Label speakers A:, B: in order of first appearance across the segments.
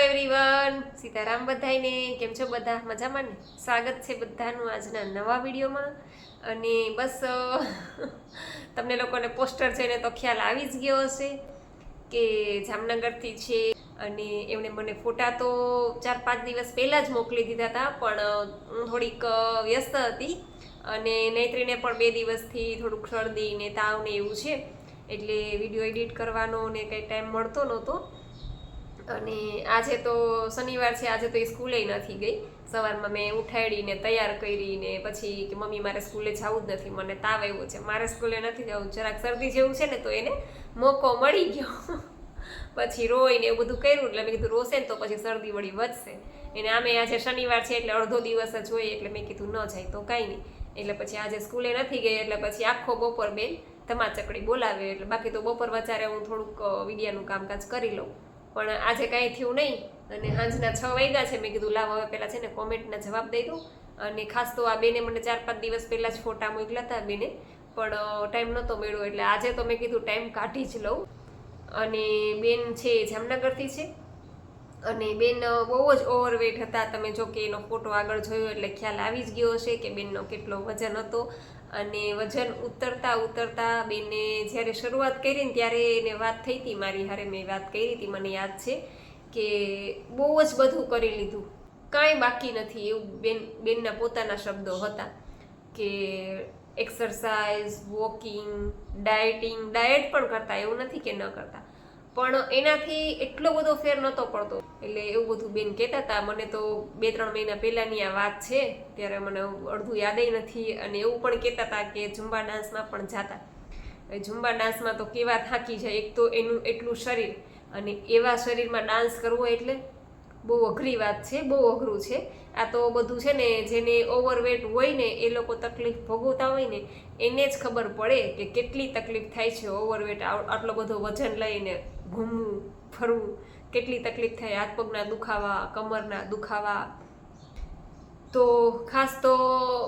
A: Everyone, Sitaram બધાઈને. કેમ છો બધા? મજામાં ને? સ્વાગત છે બધાનું આજના નવા વિડીયોમાં. અને બસ તમને લોકોને પોસ્ટર જોઈને તો ખ્યાલ આવી જ ગયો હશે કે જામનગરથી છે. અને એમણે મને ફોટા તો 4-5 દિવસ પહેલાં જ મોકલી દીધા હતા, પણ હું થોડીક વ્યસ્ત હતી અને નૈત્રીને પણ 2 દિવસથી થોડુંક શરદી ને તાવ ને એવું છે, એટલે વિડીયો એડિટ કરવાનો ને કંઈ ટાઈમ મળતો નહોતો. અને આજે તો શનિવાર છે, આજે તો એ સ્કૂલે નથી ગઈ. સવારમાં મેં ઉઠાડીને તૈયાર કરીને પછી કે મમ્મી મારે સ્કૂલે જવું જ નથી, મને તાવ આવ્યો છે, મારે સ્કૂલે નથી જવું, જરાક શરદી જેવું છે ને, તો એને મોકો મળી ગયો. પછી રોઈને એવું બધું કર્યું, એટલે મેં કીધું રોશે ને તો પછી શરદી વળી વધશે. એને આમે આજે શનિવાર છે એટલે અડધો દિવસ જ હોય, એટલે મેં કીધું ન જાય તો કાંઈ નહીં. એટલે પછી આજે સ્કૂલે નથી ગઈ, એટલે પછી આખો બપોર બેન ધમાચકડી બોલાવે. એટલે બાકી તો બપોર વચારે હું થોડુંક વિડિયાનું કામકાજ કરી લઉં, પણ આજે કાંઈ થયું નહીં. અને સાંજના 6 વાગ્યા છે, મેં કીધું લાવ હવે પહેલાં છે ને કોમેન્ટના જવાબ દઈ દઉં. અને ખાસ તો આ બેને મને 4-5 દિવસ પહેલાં જ ફોટા મોકલ્યા હતા બેને, પણ ટાઈમ નહોતો મળ્યો, એટલે આજે તો મેં કીધું ટાઈમ કાઢી જ લઉં. અને બેન છે જામનગરથી છે, અને બેન બહુ જ ઓવરવેટ હતા. તમે જો કે એનો ફોટો આગળ જોયો એટલે ખ્યાલ આવી જ ગયો હશે કે બેનનો કેટલો વજન હતો. અને વજન ઉતરતા બેને જ્યારે શરૂઆત કરી ને ત્યારે એને વાત થઈ હતી મારી હારે, મેં વાત કરી હતી, મને યાદ છે કે બહુ જ બધું કરી લીધું, કાંઈ બાકી નથી, એવું બેનના પોતાના શબ્દો હતા. કે એક્સરસાઇઝ, વોકિંગ, ડાયટ પણ કરતા, એવું નથી કે ન કરતા, પણ એનાથી એટલો બધો ફેર નહોતો પડતો. એટલે એવું બધું બેન કહેતા હતા. મને તો 2-3 મહિના પહેલાંની આ વાત છે, ત્યારે મને અડધું યાદેય નથી. અને એવું પણ કહેતા હતા કે ઝુંબા ડાન્સમાં પણ જાતા. ઝુંબા ડાન્સમાં તો કેવા થાકી જાય, એક તો એનું એટલું શરીર, અને એવા શરીરમાં ડાન્સ કરવો એટલે બહુ અઘરી વાત છે, બહુ અઘરું છે. આ તો બધું છે ને જેને ઓવરવેટ હોય ને એ લોકો તકલીફ ભોગવતા હોય ને એને જ ખબર પડે કે કેટલી તકલીફ થાય છે. ઓવરવેટ આટલો બધો વજન લઈને ઘૂમવું ફરવું, કેટલી તકલીફ થાય, હાથ પગના દુખાવા, કમરના દુખાવા. તો ખાસ તો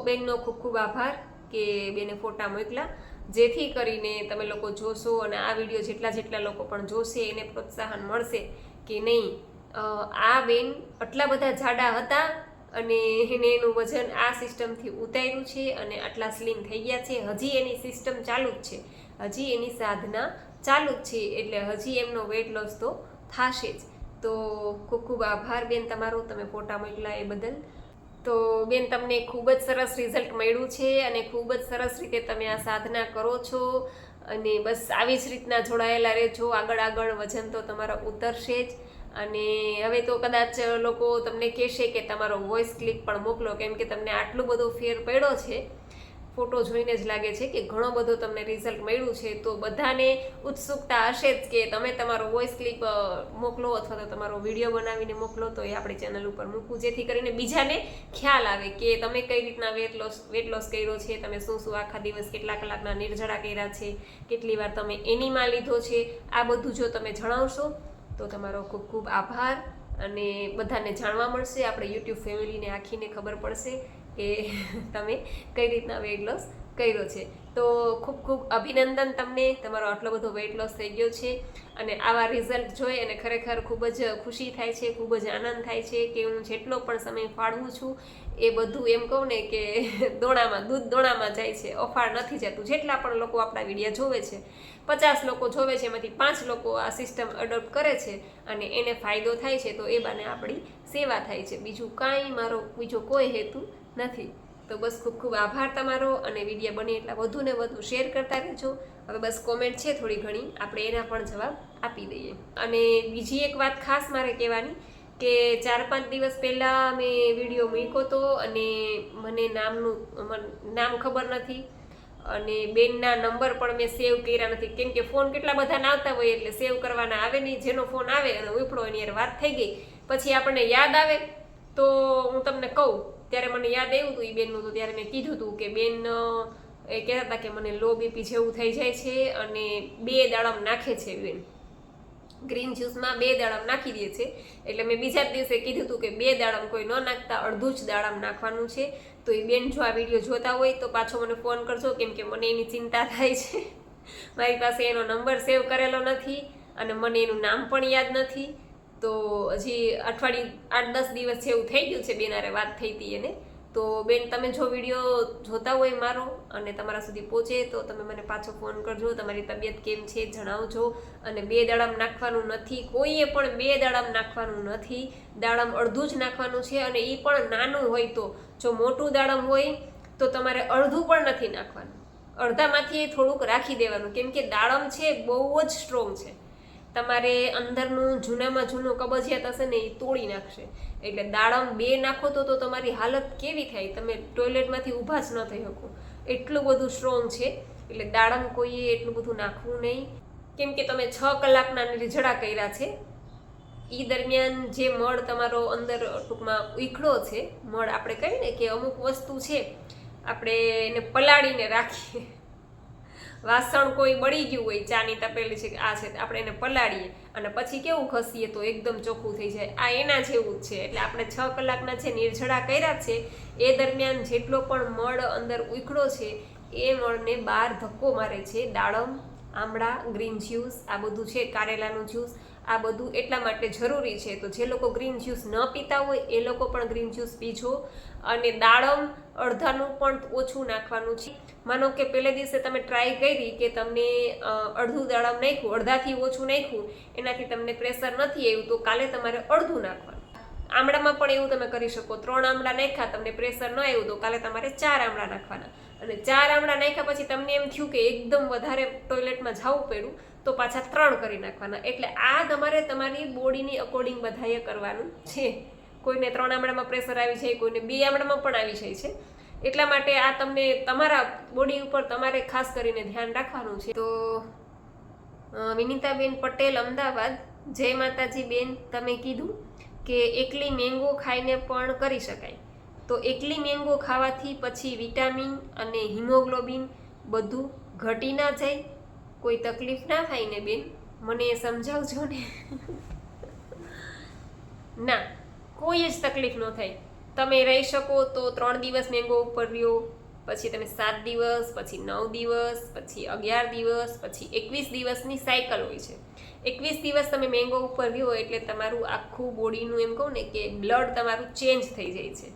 A: બેનનો ખૂબ ખૂબ આભાર કે બેને ફોટા મોકલા, જેથી કરીને તમે લોકો જોશો અને આ વિડીયો જેટલા લોકો પણ જોશે એને પ્રોત્સાહન મળશે કે નહીં, આ બેન આટલા બધા જાડા હતા અને એને એનું વજન આ સિસ્ટમથી ઉતાર્યું છે અને આટલા સ્લિમ થઈ ગયા છે. હજી એની સિસ્ટમ ચાલુ જ છે, હજી એની સાધના ચાલુ જ છે, એટલે હજી એમનો વેટ લોસ તો થશે જ. તો ખૂબ ખૂબ આભાર બેન તમારો, તમે ફોટા મોકલા એ બદલ. તો બેન તમને ખૂબ જ સરસ રિઝલ્ટ મળ્યું છે અને ખૂબ જ સરસ રીતે તમે આ સાધના કરો છો. અને બસ આવી જ રીતના જોડાયેલા રહેજો, આગળ વજન તો તમારા ઉતરશે જ. અને હવે તો કદાચ લોકો તમને કહેશે કે તમારો વોઇસ ક્લિપ પણ મોકલો, કેમ કે તમને આટલું બધો ફેર પડ્યો છે. ફોટો જોઈને જ લાગે છે કે ઘણો બધો તમને રિઝલ્ટ મળ્યું છે. તો બધાને ઉત્સુકતા હશે જ કે તમે તમારો વોઇસ ક્લિપ મોકલો અથવા તો તમારો વિડીયો બનાવીને મોકલો, તો એ આપણી ચેનલ ઉપર મૂકવું, જેથી કરીને બીજાને ખ્યાલ આવે કે તમે કઈ રીતના વેટ લોસ કર્યો છે, તમે શું આખા દિવસ કેટલા કલાકના નિર્જળા કર્યા છે, કેટલી વાર તમે એનીમાં લીધો છે. આ બધું જો તમે જણાવશો તો તમારો ખૂબ ખૂબ આભાર. અને બધાને જાણવા મળશે, આપણે યુટ્યુબ ફેમિલીને આખીને ખબર પડશે કે તમે કઈ રીતના વેટ લોસ કર્યો છે. તો ખૂબ ખૂબ અભિનંદન તમને, તમારો આટલો બધો વેટ લોસ થઈ ગયો છે. અને આવા રિઝલ્ટ જોઈ અને ખરેખર ખૂબ જ ખુશી થાય છે, ખૂબ જ આનંદ થાય છે કે હું જેટલો પણ સમય ફાળવું છું એ બધું એમ કહું ને કે દૂધ દોણામાં જાય છે, અફાળ નથી જતું. જેટલા પણ લોકો આપણા વિડીયો જોવે છે, 50 લોકો જોવે છે, એમાંથી 5 લોકો આ સિસ્ટમ એડોપ્ટ કરે છે અને એને ફાયદો થાય છે, તો એ બાને આપણી સેવા થાય છે. બીજું કાંઈ મારો બીજો કોઈ હેતુ નથી. તો બસ ખૂબ ખૂબ આભાર તમારો. અને વિડીયો બને એટલા વધુ ને વધુ શેર કરતા રહેજો. હવે બસ કોમેન્ટ છે થોડી ઘણી, આપણે એના પણ જવાબ આપી દઈએ. અને બીજી એક વાત ખાસ મારે કહેવાની કે 4-5 દિવસ પહેલાં મેં વિડીયો મૂક્યો હતો અને મને નામ ખબર નથી અને બેનના નંબર પણ મેં સેવ કર્યા નથી, કેમ કે ફોન કેટલા બધા આવતા હોય એટલે સેવ કરવાના આવે નહીં. જેનો ફોન આવે અને ઉપડો એની યાર વાત થઈ ગઈ, પછી આપણને યાદ આવે તો હું તમને કહું. ત્યારે મને યાદ આવ્યું હતું એ બેનનું, તો ત્યારે મેં કીધું હતું કે બેન એ કહેતા હતા કે મને લો બીપી જેવું થઈ જાય છે અને 2 દાડમ નાખે છે બેન, ગ્રીન જ્યુસમાં 2 દાડમ નાખી દે છે. એટલે મેં બીજા જ દિવસે કીધું હતું કે 2 દાડમ કોઈ ન નાખતા, અડધું જ દાડમ નાખવાનું છે. તો એ બેન જો આ વિડીયો જોતા હોય તો પાછો મને ફોન કરજો, કેમ કે મને એની ચિંતા થાય છે. મારી પાસે એનો નંબર સેવ કરેલો નથી અને મને એનું નામ પણ યાદ નથી. તો હજી અઠવાડિયું 8-10 દિવસ જેવું થઈ ગયું છે. બેન હારે વાત થઈ હતી એને. તો બેન, તમે જો વિડીયો જોતા હોય મારો અને તમારા સુધી પહોંચે તો તમે મને પાછો ફોન કરજો. તમારી તબિયત કેમ છે જણાવજો. અને 2 દાડમ નાખવાનું નથી, કોઈએ પણ 2 દાડમ નાખવાનું નથી. દાડમ અડધું જ નાખવાનું છે, અને એ પણ નાનું હોય તો. જો મોટું દાડમ હોય તો તમારે અડધું પણ નથી નાખવાનું, અડધામાંથી થોડુંક રાખી દેવાનું, કેમ કે દાડમ છે બહુ જ સ્ટ્રોંગ છે. તમારે અંદરનું જૂનામાં જૂનું કબજિયાત હશે ને એ તોડી નાખશે. એટલે દાડમ 2 નાખો તો તમારી હાલત કેવી થાય, તમે ટોયલેટમાંથી ઊભા જ ન થઈ શકો, એટલું બધું સ્ટ્રોંગ છે. એટલે દાડમ કોઈએ એટલું બધું નાખવું નહીં, કેમ કે તમે 6 કલાકના રીઝળા કર્યા છે. એ દરમિયાન જે મળ તમારો અંદર ટૂંકમાં ઉખડો છે, મળ આપણે કહીએ ને કે અમુક વસ્તુ છે આપણે એને પલાળીને રાખીએ. વાસણ કોઈ બળી ગયું હોય, ચાની તપેલી છે આ છે, આપણે એને પલાળીએ અને પછી કેવું ઘસીએ તો એકદમ ચોખ્ખું થઈ જાય. આ એના જેવું જ છે. એટલે આપણે 6 કલાકના છે નિર્જળા કર્યા છે, એ દરમિયાન જેટલો પણ મળ અંદર ઉખડો છે એ મળને બહાર ધક્કો મારે છે. દાડમ, આમળા, ગ્રીન જ્યુસ આ બધું છે, કારેલાનું જ્યુસ આ બધું એટલા માટે જરૂરી છે. તો જે લોકો ગ્રીન જ્યુસ ન પીતા હોય એ લોકો પણ ગ્રીન જ્યુસ પીજો. અને દાડમ અડધાનું પણ ઓછું નાખવાનું છે. માનો કે પહેલે દિવસે તમે ટ્રાય કરી કે તમને અડધું દાડમ નાખ્યું, અડધાથી ઓછું નાખ્યું, એનાથી તમને પ્રેશર નથી આવ્યું, તો કાલે તમારે અડધું નાખવાનું. આમળામાં પણ એવું તમે કરી શકો. 3 આમળા નાખ્યા, તમને પ્રેશર ન આવ્યું તો કાલે તમારે 4 આમળા નાખવાના. અને 4 આમળા નાખ્યા પછી તમને એમ થયું કે એકદમ વધારે ટોયલેટમાં જવું પડ્યું તો પાછા 3 કરી નાખવાના. એટલે આ તમારે તમારી બોડીની અકોર્ડિંગ બધાએ કરવાનું છે. કોઈને 3 આમળામાં પ્રેશર આવી જાય, કોઈને 2 આમળામાં પણ આવી જાય છે. એટલા માટે આ તમને તમારા બોડી ઉપર તમારે ખાસ કરીને ધ્યાન રાખવાનું છે. તો વિનીતાબેન પટેલ, અમદાવાદ, જય માતાજી બેન, તમે કીધું કે એકલી મેંગો ખાઈને પણ કરી શકાય. તો એકલી મેંગો ખાવાથી પછી વિટામિન અને હિમોગ્લોબિન બધું ઘટી ના જાય, કોઈ તકલીફ ના થાય ને બેન? મને એ સમજાવજો ને. ના, કોઈ જ તકલીફ ન થાય. તમે રહી શકો તો 3 દિવસ મેંગો ઉપર રહ્યો, પછી તમે 7 દિવસ, પછી 9 દિવસ, પછી 11 દિવસ, પછી 21 દિવસની સાયકલ હોય છે. 21 દિવસ તમે મેંગો ઉપર રહ્યો એટલે તમારું આખું બોડીનું એમ કહું ને કે બ્લડ તમારું ચેન્જ થઈ જાય છે.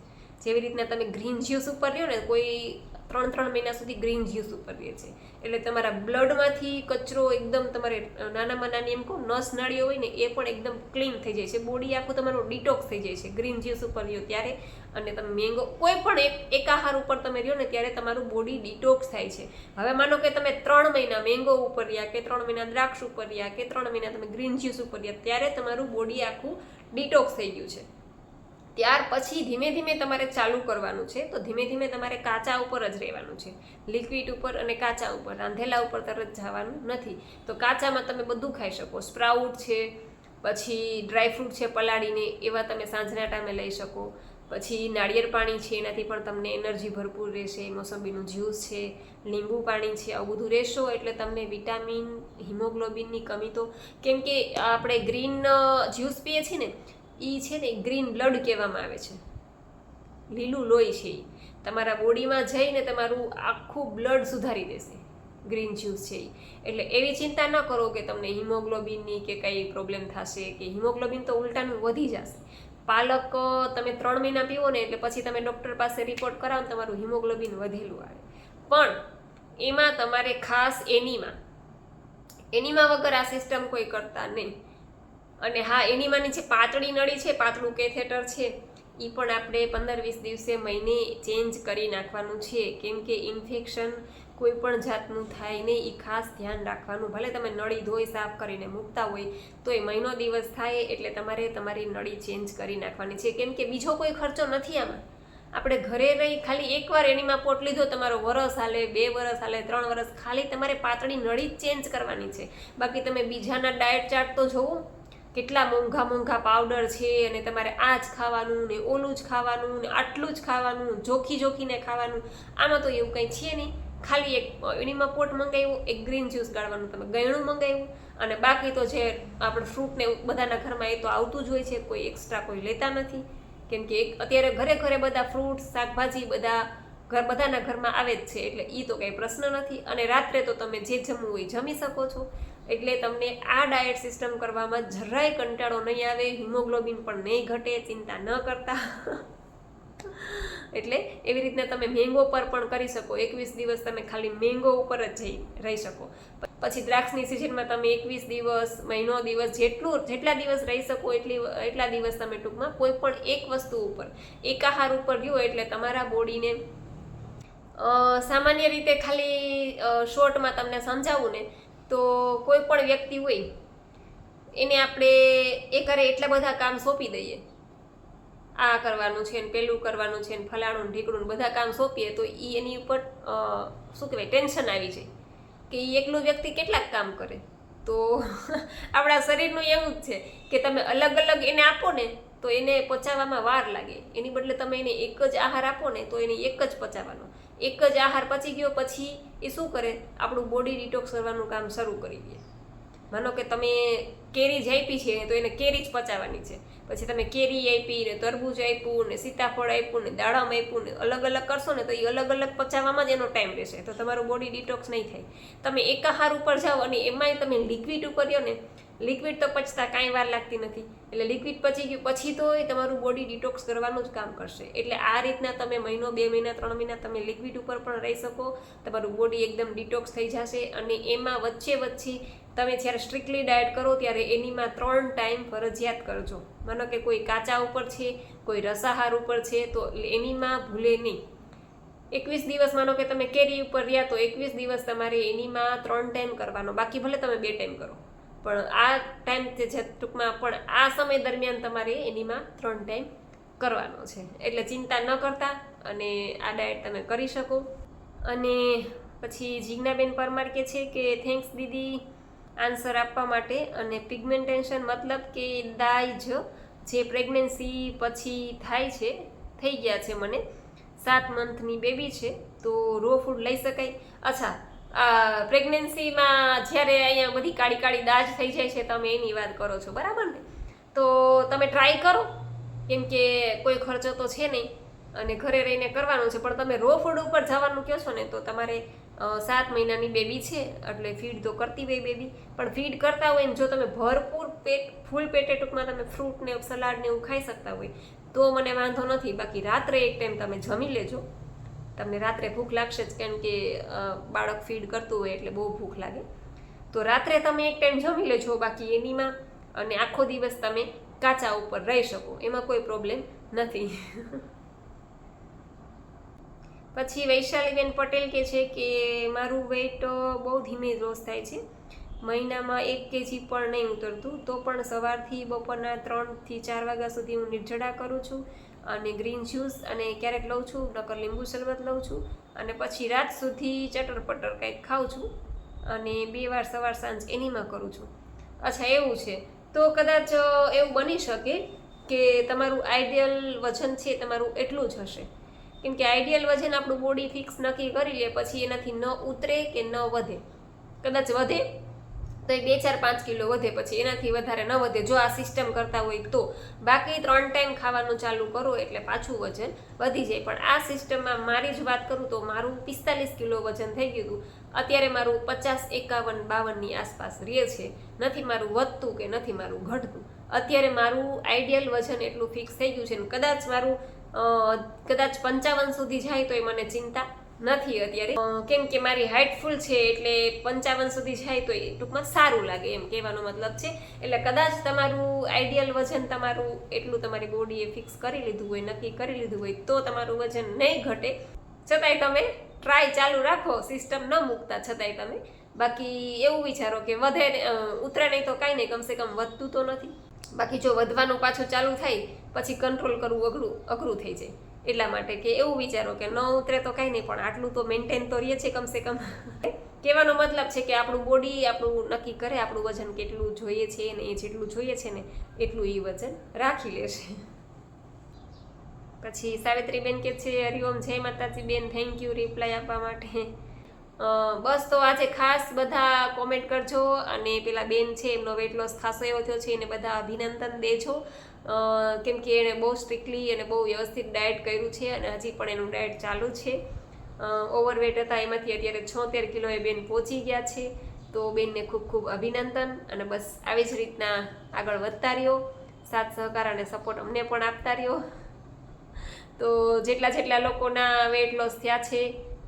A: જેવી રીતના તમે ગ્રીન જ્યુસ ઉપર રહ્યો ને, કોઈ 3 મહિના સુધી ગ્રીન જ્યુસ ઉપર રહે છે, એટલે તમારા બ્લડમાંથી કચરો એકદમ તમારે નાનામાં નાની એમ કહું નસ નાળીઓ હોય ને એ પણ એકદમ ક્લીન થઈ જાય છે. બોડી આખું તમારું ડિટોક્સ થઈ જાય છે ગ્રીન જ્યુસ ઉપર રહ્યો ત્યારે. અને તમે મેંગો કોઈ પણ એક આહાર ઉપર તમે રહ્યો ને ત્યારે તમારું બોડી ડિટોક્સ થાય છે. હવે માનો કે તમે 3 મહિના મેંગો ઉપર રહ્યા, કે 3 મહિના દ્રાક્ષ ઉપર રહ્યા, કે 3 મહિના તમે ગ્રીન જ્યુસ ઉપર રહ્યા, ત્યારે તમારું બોડી આખું ડિટોક્સ થઈ ગયું છે. ત્યાર પછી ધીમે ધીમે તમારે ચાલુ કરવાનું છે. તો ધીમે ધીમે તમારે કાચા ઉપર જ રહેવાનું છે, લિક્વિડ ઉપર અને કાચા ઉપર, રાંધેલા ઉપર તરત જવાનું નથી. તો કાચામાં તમે બધું ખાઈ શકો. સ્પ્રાઉટ છે, પછી ડ્રાયફ્રૂટ છે પલાળીને, એવા તમે સાંજના ટાઈમે લઈ શકો. પછી નાળિયેર પાણી છે, એનાથી પણ તમને એનર્જી ભરપૂર રહેશે. મોસંબીનું જ્યુસ છે, લીંબુ પાણી છે, આવું બધું રહેશો એટલે તમને વિટામિન, હિમોગ્લોબિનની કમી તો, કેમ કે આપણે ગ્રીન જ્યુસ પીએ છીએ ને એ છે ને ગ્રીન બ્લડ કહેવામાં આવે છે, લીલું લોહી છે. એ તમારા બોડીમાં જઈને તમારું આખું બ્લડ સુધારી દેશે ગ્રીન જ્યુસ છે એ. એટલે એવી ચિંતા ન કરો કે તમને હિમોગ્લોબિનની કે કંઈ પ્રોબ્લેમ થશે, કે હિમોગ્લોબિન તો ઉલટાનું વધી જશે. પાલક તમે 3 મહિના પીવો ને એટલે પછી તમે ડૉક્ટર પાસે રિપોર્ટ કરાવો ને તમારું હિમોગ્લોબિન વધેલું આવે. પણ એમાં તમારે ખાસ એનીમા વગર આ સિસ્ટમ કોઈ કરતા નહીં. અને હા, એનીમાની જે પાતળી નળી છે, પાતળું કેથેટર છે, એ પણ આપણે 15-20 દિવસે, મહિને ચેન્જ કરી નાખવાનું છે. કેમ કે ઇન્ફેક્શન કોઈ પણ જાતનું થાય નહીં, એ ખાસ ધ્યાન રાખવાનું. ભલે તમે નળી ધોઈ સાફ કરીને મૂકતા હોય તો એ મહિનો દિવસ થાય એટલે તમારે તમારી નળી ચેન્જ કરી નાખવાની છે. કેમ કે બીજો કોઈ ખર્ચો નથી આમાં. આપણે ઘરે રહી ખાલી એકવાર એનીમાં પોટ લીધો, તમારો વરસ હાલે, 2 વરસ હાલે, 3 વરસ, ખાલી તમારે પાતળી નળી જ ચેન્જ કરવાની છે. બાકી તમે બીજાના ડાયટ ચાર્ટ તો જોવો, કેટલા મોંઘા મોંઘા પાવડર છે, અને તમારે આ જ ખાવાનું ને ઓલું જ ખાવાનું ને આટલું જ ખાવાનું, જોખીને ખાવાનું. આમાં તો એવું કંઈ છે નહીં. ખાલી એક એનીમાં પોટ મંગાવ્યું, એક ગ્રીન જ્યુસ ગાળવાનું, તમે ગયણું મંગાવ્યું, અને બાકી તો જે આપણે ફ્રૂટ ને બધાના ઘરમાં એ તો આવતું જ હોય છે, કોઈ એક્સ્ટ્રા કોઈ લેતા નથી. કેમ કે અત્યારે ઘરે ઘરે બધા ફ્રૂટ, શાકભાજી બધાના ઘરમાં આવે જ છે, એટલે એ તો કંઈ પ્રશ્ન નથી. અને રાત્રે તો તમે જે જમવું હોય જમી શકો છો. એટલે તમને આ ડાયટ સિસ્ટમ કરવામાં જરાય કંટાળો નહીં આવે, હિમોગ્લોબિન પણ નહીં ઘટે, ચિંતા ન કરતા. એટલે એવી રીતના તમે મેંગો પર પણ કરી શકો. 21 દિવસ તમે ખાલી મેંગો ઉપર જ રહી શકો. પછી દ્રાક્ષની સિઝનમાં તમે 21 દિવસ, મહિનો દિવસ, જેટલા દિવસ રહી શકો એટલા દિવસ તમે ટૂંકમાં કોઈ પણ એક વસ્તુ ઉપર, એક આહાર ઉપર રહ્યો એટલે તમારા બોડીને સામાન્ય રીતે ખાલી શોર્ટમાં તમને સમજાવું ને તો કોઈ પણ વ્યક્તિ હોય એને આપણે એ કરે એટલા બધા કામ સોંપી દઈએ, આ કરવાનું છે ને પેલું કરવાનું છે ને ફલાણું ઢીકણું બધા કામ સોંપીએ તો એની ઉપર શું કહેવાય ટેન્શન આવી જાય કે એ એકલું વ્યક્તિ કેટલાક કામ કરે. તો આપણા શરીરનું એવું જ છે કે તમે અલગ અલગ એને આપો ને તો એને પચાવવામાં વાર લાગે. એની બદલે તમે એને એક જ આહાર આપો ને તો એને એક જ પચાવવાનો. એક જ આહાર પચી ગયો પછી એ શું કરે, આપણું બોડી ડિટોક્સ કરવાનું કામ શરૂ કરી દે. માનો કે તમે કેરી જ આપી છે તો એને કેરી જ પચાવવાની છે, પછી તમે કેરી આપી ને તરબૂચ આપ્યું ને સીતાફળ આપ્યું ને દાડમ આપ્યું ને અલગ અલગ કરશો ને તો એ અલગ અલગ પચાવવામાં જ એનો ટાઈમ રહેશે, તો તમારું બોડી ડિટોક્સ નહીં થાય. તમે એક આહાર ઉપર જાઓ અને એમાંય તમે લિક્વિડ ઉપર રહ્યો ને, લિક્વિડ તો પચતા કાંઈ વાર લાગતી નથી, એટલે લિક્વિડ પચી ગયું પછી તો એ તમારું બોડી ડિટોક્સ કરવાનું જ કામ કરશે. એટલે આ રીતના તમે મહિનો, 2 મહિના, 3 મહિના તમે લિક્વિડ ઉપર પણ રહી શકો, તમારું બોડી એકદમ ડિટોક્સ થઈ જશે. અને એમાં વચ્ચે તમે જ્યારે સ્ટ્રિક્ટલી ડાયટ કરો ત્યારે એનીમાં 3 ટાઈમ ફરજિયાત કરજો. માનો કે કોઈ કાચા ઉપર છે, કોઈ રસાહાર ઉપર છે તો એનીમાં ભૂલે નહીં. 21 દિવસ માનો કે તમે કેરી ઉપર રહ્યા તો 21 દિવસ તમારે એનીમાં 3 ટાઈમ કરવાનો, બાકી ભલે તમે 2 ટાઈમ કરો પણ આ ટાઈમ છે ટૂંકમાં પણ આ સમય દરમિયાન તમારે એનીમાં 3 ટાઈમ કરવાનો છે. એટલે ચિંતા ન કરતા અને આ ડાયટ તમે કરી શકો. અને પછી જીજ્ઞાબેન પરમાર કહે છે કે થેન્ક્સ દીદી આન્સર આપવા માટે. અને પિગમેન્ટેશન મતલબ કે દાય જે પ્રેગ્નન્સી પછી થાય છે, થઈ ગયા છે, મને 7 મંથની બેબી છે તો રો ફૂડ લઈ શકાય? અચ્છા, પ્રેગ્નન્સીમાં જ્યારે અહીંયા બધી કાળી કાળી દાજ થઈ જાય છે તમે એની વાત કરો છો, બરાબર ને? તો તમે ટ્રાય કરો, કેમ કે કોઈ ખર્ચો તો છે નહીં અને ઘરે રહીને કરવાનું છે. પણ તમે રો ફૂડ ઉપર જવાનું કહો છો ને તો તમારે 7 મહિનાની બેબી છે એટલે ફીડ તો કરતી હોય બેબી, પણ ફીડ કરતા હોય ને જો તમે ભરપૂર ફૂલ પેટે ટૂંકમાં તમે ફ્રૂટ ને સલાડ ને એવું ખાઈ શકતા હોય તો મને વાંધો નથી. બાકી રાત્રે એક ટાઈમ તમે જમી લેજો, તમને રાત્રે ભૂખ લાગશે જ, કેમ કે બાળક ફીડ કરતું હોય એટલે બહુ ભૂખ લાગે. તો રાત્રે તમે એક ટાઈમ જમી લેજો, બાકી એનીમાં અને આખો દિવસ તમે કાચા ઉપર રહી શકો, એમાં કોઈ પ્રોબ્લેમ નથી. પછી વૈશાલીબેન પટેલ કહે છે કે મારું વેઇટ બહુ ધીમે લોસ થાય છે, મહિનામાં 1 kg પણ નહીં ઉતરતું, તો પણ સવારથી બપોરના 3 થી 4 વાગ્યા સુધી હું નિર્જળા કરું છું અને ગ્રીન જ્યુસ અને ક્યારેક લઉં છું, નકર લીંબુ શરબત લઉં છું અને પછી રાત સુધી ચટર-પટર કંઈક ખાઉં છું અને 2 વાર સવાર સાંજ એનીમાં કરું છું. અચ્છા, એવું છે તો કદાચ એવું બની શકે કે તમારું આઈડિયલ વજન છે તમારું એટલું જ હશે, કેમ કે આઈડિયલ વજન આપણું બોડી ફિક્સ નક્કી કરી લે પછી એનાથી ન ઉતરે કે ન વધે. કદાચ વધે તો એ 2-4-5 કિલો વધે, પછી એનાથી વધારે ન વધે જો આ સિસ્ટમ કરતા હોય તો. બાકી 3 ટાઈમ ખાવાનું ચાલુ કરો એટલે પાછું વજન વધી જાય. પણ આ સિસ્ટમમાં મારી જ વાત કરું તો મારું 45 કિલો વજન થઈ ગયું હતું, અત્યારે મારું 50, 51, 52ની આસપાસ રહે છે. નથી મારું વધતું કે નથી મારું ઘટતું, અત્યારે મારું આઈડિયલ વજન એટલું ફિક્સ થઈ ગયું છે ને કદાચ મારું કદાચ 55 સુધી જાય તો એ મને ચિંતા નથી અત્યારે, કેમ કે મારી હાઇટ ફૂલ છે એટલે 55 સુધી જાય તો એ ટૂંકમાં સારું લાગે એમ કહેવાનો મતલબ છે. એટલે કદાચ તમારું આઈડિયલ વજન તમારું એટલું તમારી બોડીએ ફિક્સ કરી લીધું હોય, નક્કી કરી લીધું હોય તો તમારું વજન નહીં ઘટે. છતાંય તમે ટ્રાય ચાલુ રાખો, સિસ્ટમ ન મૂકતા છતાંય તમે. બાકી એવું વિચારો કે વધે ઉતરે નહીં તો કાંઈ નહીં, કમસે કમ વધતું તો નથી. બાકી જો વધવાનું પાછું ચાલુ થાય પછી કંટ્રોલ કરવું અઘરું થઈ જાય, એટલા માટે કે એવું વિચારો કે ન ઉતરે તો કાંઈ નહીં પણ આટલું તો મેન્ટેન તો રહે છે કમસે કમ. કહેવાનો મતલબ છે કે આપણું બોડી આપણું નક્કી કરે આપણું વજન કેટલું જોઈએ છે ને એ જેટલું જોઈએ છે ને એટલું એ વજન રાખી લેશે. પછી સાવિત્રીબેન કહે છે હરિઓમ, જય માતાજી બેન, થેન્ક યુ રિપ્લાય આપવા માટે. બસ તો આજે ખાસ બધા કોમેન્ટ કરજો અને પેલા બેન છે એમનો વેટ લોસ ખાસો એવો થયો છે એને બધા અભિનંદન દેજો, કેમ કે એણે બહુ સ્ટ્રિક્ટલી અને બહુ વ્યવસ્થિત ડાયટ કર્યું છે અને હજી પણ એનું ડાયટ ચાલુ છે. ઓવરવેટ હતા એમાંથી અત્યારે 76 કિલોએ બેન પહોંચી ગયા છે. તો બેનને ખૂબ ખૂબ અભિનંદન, અને બસ આવી જ રીતના આગળ વધતા રહ્યો, સાથ સહકાર અને સપોર્ટ અમને પણ આપતા રહ્યો. તો જેટલા લોકોના વેટ લોસ થયા છે,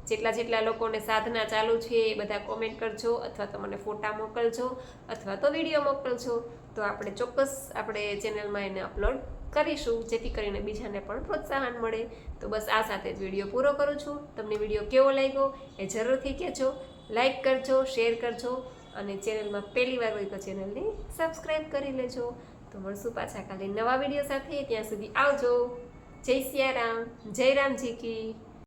A: જેટલા લોકોને સાધના ચાલુ છે, એ બધા કોમેન્ટ કરજો, અથવા તો મને ફોટા મોકલજો, અથવા તો વિડીયો મોકલજો. તો આપણે ચોક્કસ આપણે ચેનલમાં એને અપલોડ કરીશું, જેથી કરીને બીજાને પણ પ્રોત્સાહન મળે. તો બસ આ સાથે જ વિડીયો પૂરો કરું છું. તમને વિડીયો કેવો લાગ્યો એ જરૂરથી કહેજો. લાઈક કરજો, શેર કરજો, અને ચેનલમાં પહેલી વાર હોય તો ચેનલને સબસ્ક્રાઈબ કરી લેજો. તો મળશું પાછા કાલે નવા વિડીયો સાથે. ત્યાં સુધી આવજો. જય સિયારામ, જય રામજી કી.